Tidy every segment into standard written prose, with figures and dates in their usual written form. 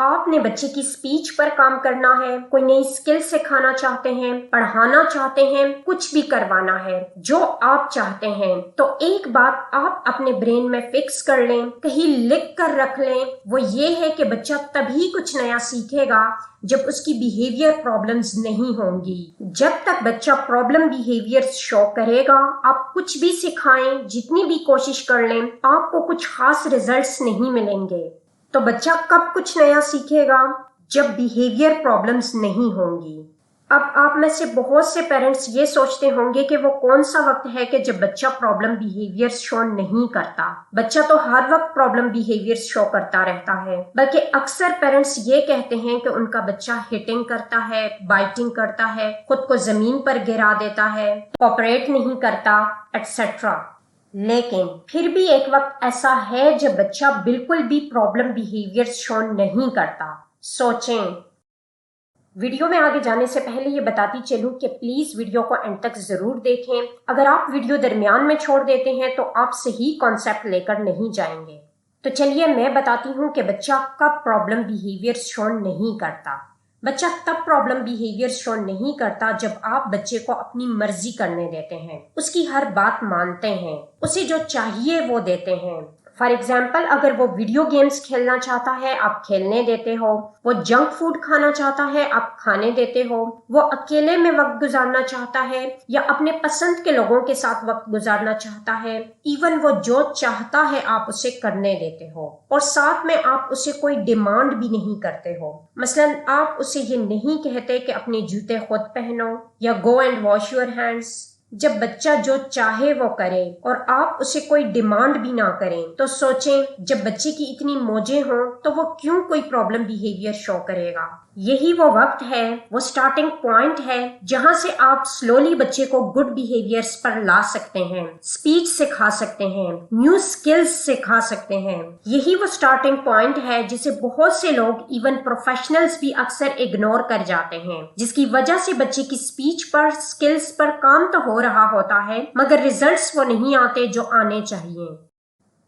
आपने बच्चे की स्पीच पर काम करना है, कोई नई स्किल सिखाना चाहते हैं, पढ़ाना चाहते हैं, कुछ भी करवाना है जो आप चाहते हैं, तो एक बात आप अपने ब्रेन में फिक्स कर लें, कहीं लिख कर रख लें। वो ये है कि बच्चा तभी कुछ नया सीखेगा जब उसकी बिहेवियर प्रॉब्लम्स नहीं होंगी। जब तक बच्चा प्रॉब्लम बिहेवियर शो करेगा, आप कुछ भी सिखाएं, जितनी भी कोशिश कर लें, आपको कुछ खास रिजल्ट्स नहीं मिलेंगे। तो बच्चा कब कुछ नया सीखेगा? जब बिहेवियर प्रॉब्लम्स नहीं होंगी। अब आप में से बहुत से पेरेंट्स ये सोचते होंगे कि वो कौन सा वक्त है कि जब बच्चा प्रॉब्लम बिहेवियर शो नहीं करता। बच्चा तो हर वक्त प्रॉब्लम बिहेवियर शो करता रहता है, बल्कि अक्सर पेरेंट्स ये कहते हैं कि उनका बच्चा हिटिंग करता है, बाइटिंग करता है, खुद को जमीन पर गिरा देता है, कोऑपरेट नहीं करता, एटसेट्रा। लेकिन फिर भी एक वक्त ऐसा है जब बच्चा बिल्कुल भी प्रॉब्लम बिहेवियर शो नहीं करता। सोचें। वीडियो में आगे जाने से पहले ये बताती चलूं कि प्लीज वीडियो को एंड तक जरूर देखें। अगर आप वीडियो दरमियान में छोड़ देते हैं तो आप सही कॉन्सेप्ट लेकर नहीं जाएंगे। तो चलिए मैं बताती हूँ कि बच्चा कब प्रॉब्लम बिहेवियर शो नहीं करता। बच्चा तब प्रॉब्लम बिहेवियर शो नहीं करता जब आप बच्चे को अपनी मर्जी करने देते हैं, उसकी हर बात मानते हैं, उसे जो चाहिए वो देते हैं। फॉर एग्जाम्पल, अगर वो वीडियो गेम्स खेलना चाहता है, आप खेलने देते हो। वो जंक फूड खाना चाहता है, आप खाने देते हो। वो अकेले में वक्त गुजारना चाहता है या अपने पसंद के लोगों के साथ वक्त गुजारना चाहता है, इवन वो जो चाहता है आप उसे करने देते हो। और साथ में आप उसे कोई डिमांड भी नहीं करते हो। मसलन आप उसे ये नहीं कहते कि अपने जूते खुद पहनो या go and wash your hands. जब बच्चा जो चाहे वो करे और आप उसे कोई डिमांड भी ना करें, तो सोचें, जब बच्चे की इतनी मौजें हों तो वो क्यों कोई प्रॉब्लम बिहेवियर शो करेगा। यही वो वक्त है, वो स्टार्टिंग पॉइंट है जहां से आप स्लोली बच्चे को गुड बिहेवियर्स पर ला सकते हैं, स्पीच सिखा सकते हैं, न्यू स्किल्स सिखा सकते हैं। यही वो स्टार्टिंग पॉइंट है जिसे बहुत से लोग, इवन प्रोफेशनल्स भी अक्सर इग्नोर कर जाते हैं, जिसकी वजह से बच्चे की स्पीच पर, स्किल्स पर काम तो हो रहा होता है मगर रिजल्ट्स वो नहीं आते जो आने चाहिए।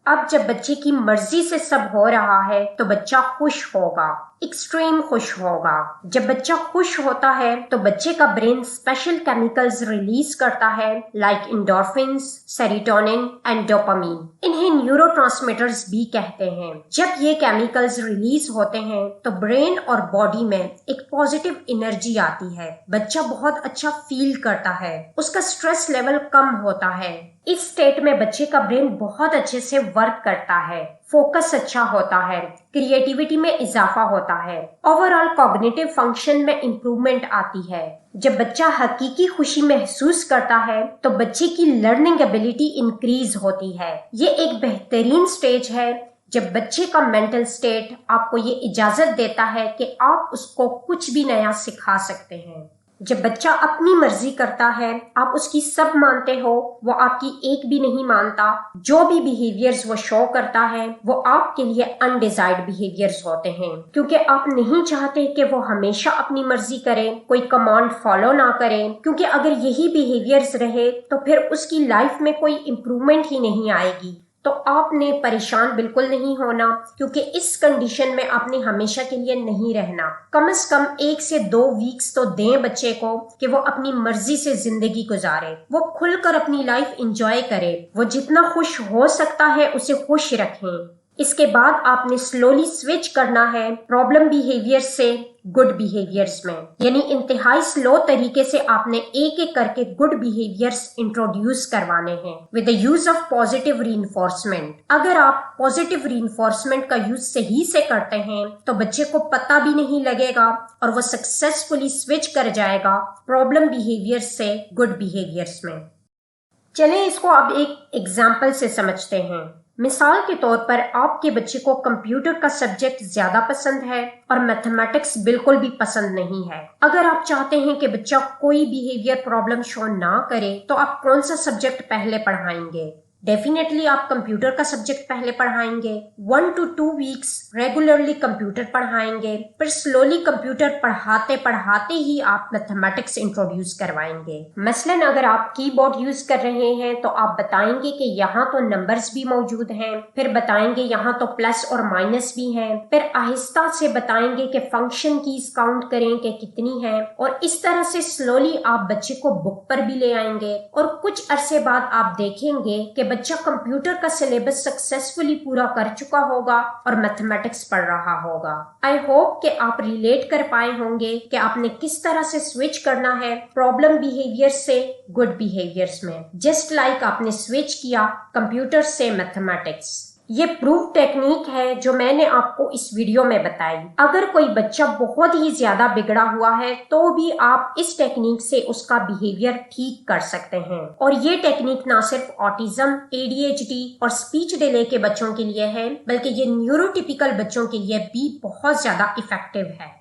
अब जब बच्चे की मर्जी से सब हो रहा है तो बच्चा खुश होगा, एक्सट्रीम खुश होगा। जब बच्चा खुश होता है तो बच्चे का ब्रेन स्पेशल केमिकल्स रिलीज करता है, like endorphins, serotonin and dopamine. इन्हें न्यूरोट्रांसमीटर्स भी कहते हैं। जब ये केमिकल्स रिलीज होते हैं तो ब्रेन और बॉडी में एक पॉजिटिव एनर्जी आती है। बच्चा बहुत अच्छा फील करता है, उसका स्ट्रेस लेवल कम होता है। इस स्टेट में बच्चे का ब्रेन बहुत अच्छे से वर्क करता है, फोकस अच्छा होता है, क्रिएटिविटी में इजाफा होता है, ओवरऑल कॉग्निटिव फंक्शन में इम्प्रूवमेंट आती है। जब बच्चा हकीकी खुशी महसूस करता है तो बच्चे की लर्निंग एबिलिटी इंक्रीज होती है। ये एक बेहतरीन स्टेज है जब बच्चे का मेंटल स्टेट आपको ये इजाजत देता है कि आप उसको कुछ भी नया सिखा सकते हैं। जब बच्चा अपनी मर्जी करता है, आप उसकी सब मानते हो, वो आपकी एक भी नहीं मानता। जो भी बिहेवियर्स वो शो करता है वो आपके लिए अनडिजायर्ड बिहेवियर्स होते हैं, क्योंकि आप नहीं चाहते कि वो हमेशा अपनी मर्जी करे, कोई कमांड फॉलो ना करे। क्योंकि अगर यही बिहेवियर्स रहे तो फिर उसकी लाइफ में कोई इम्प्रूवमेंट ही नहीं आएगी। तो आपने परेशान बिल्कुल नहीं होना, क्योंकि इस कंडीशन में आपने हमेशा के लिए नहीं रहना। कम से कम 1 से 2 वीक्स तो दें बच्चे को कि वो अपनी मर्जी से जिंदगी गुजारे, वो खुलकर अपनी लाइफ एंजॉय करे। वो जितना खुश हो सकता है उसे खुश रखें। इसके बाद आपने स्लोली स्विच करना है प्रॉब्लम बिहेवियर से गुड बिहेवियर्स में, यानी इंतहाई स्लो तरीके से आपने एक एक करके गुड बिहेवियर्स इंट्रोड्यूस करवाने हैं with the use of positive reinforcement. अगर आप पॉजिटिव रीइंफोर्समेंट का यूज सही से करते हैं तो बच्चे को पता भी नहीं लगेगा और वो सक्सेसफुली स्विच कर जाएगा प्रॉब्लम बिहेवियर्स से गुड बिहेवियर्स में। चलें इसको अब एक एग्जाम्पल से समझते हैं। मिसाल के तौर पर आपके बच्चे को कंप्यूटर का सब्जेक्ट ज्यादा पसंद है और मैथमेटिक्स बिल्कुल भी पसंद नहीं है। अगर आप चाहते हैं कि बच्चा कोई बिहेवियर प्रॉब्लम शो ना करे तो आप कौन सा सब्जेक्ट पहले पढ़ाएंगे? डेफिनेटली आप कंप्यूटर का सब्जेक्ट पहले पढ़ाएंगे, 1 to 2 वीक्स रेगुलरली कंप्यूटर पढ़ाएंगे, फिर स्लोली कंप्यूटर पढ़ाते पढ़ाते ही आप मैथमेटिक्स इंट्रोड्यूस करवाएंगे। मसलन अगर आप कीबोर्ड यूज कर रहे हैं तो आप बताएंगे कि यहाँ तो नंबर्स भी मौजूद हैं, फिर बताएंगे यहाँ तो प्लस और माइनस भी हैं, फिर आहिस्ता से बताएंगे कि फंक्शन कीज काउंट करें कि कितनी है, और इस तरह से स्लोली आप बच्चे को बुक पर भी ले आएंगे और कुछ अरसे बाद आप देखेंगे कि बच्चा कंप्यूटर का सिलेबस सक्सेसफुली पूरा कर चुका होगा और मैथमेटिक्स पढ़ रहा होगा। आई होप कि आप रिलेट कर पाए होंगे कि आपने किस तरह से स्विच करना है प्रॉब्लम बिहेवियर से गुड बिहेवियर्स में, जस्ट लाइक आपने स्विच किया कंप्यूटर से मैथमेटिक्स। ये प्रूफ टेक्निक है जो मैंने आपको इस वीडियो में बताई। अगर कोई बच्चा बहुत ही ज्यादा बिगड़ा हुआ है तो भी आप इस टेक्निक से उसका बिहेवियर ठीक कर सकते हैं। और ये टेक्निक ना सिर्फ ऑटिज्म, ADHD और स्पीच डिले के बच्चों के लिए है, बल्कि ये न्यूरोटिपिकल बच्चों के लिए भी बहुत ज्यादा इफेक्टिव है।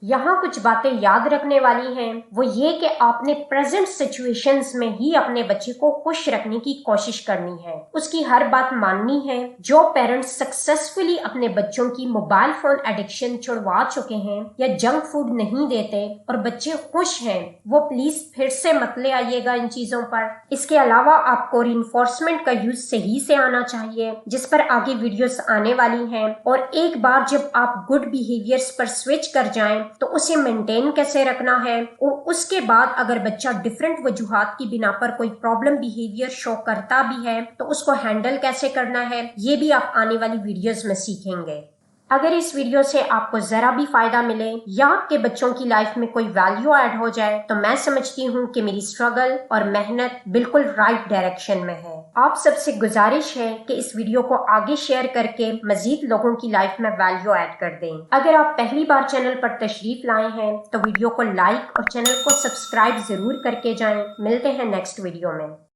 यहाँ कुछ बातें याद रखने वाली हैं, वो ये कि आपने प्रेजेंट सिचुएशंस में ही अपने बच्चे को खुश रखने की कोशिश करनी है, उसकी हर बात माननी है। जो पेरेंट्स सक्सेसफुली अपने बच्चों की मोबाइल फोन एडिक्शन छुड़वा चुके हैं या जंक फूड नहीं देते और बच्चे खुश हैं, वो प्लीज फिर से मत ले आइएगा इन चीजों पर। इसके अलावा आपको रिइंफोर्समेंट का यूज सही से आना चाहिए, जिस पर आगे वीडियोस आने वाली हैं। और एक बार जब आप गुड बिहेवियर्स पर स्विच कर जाएं तो उसे मेंटेन कैसे रखना है, और उसके बाद अगर बच्चा डिफरेंट वजूहात की बिना पर कोई प्रॉब्लम बिहेवियर शो करता भी है तो उसको हैंडल कैसे करना है, ये भी आप आने वाली वीडियोस में सीखेंगे। अगर इस वीडियो से आपको जरा भी फायदा मिले या आपके बच्चों की लाइफ में कोई वैल्यू ऐड हो जाए तो मैं समझती हूँ कि मेरी स्ट्रगल और मेहनत बिल्कुल राइट डायरेक्शन में है। आप सबसे गुजारिश है कि इस वीडियो को आगे शेयर करके मजीद लोगों की लाइफ में वैल्यू ऐड कर दें। अगर आप पहली बार चैनल पर तशरीफ लाए हैं तो वीडियो को लाइक और चैनल को सब्सक्राइब जरूर करके जाएं। मिलते हैं नेक्स्ट वीडियो में।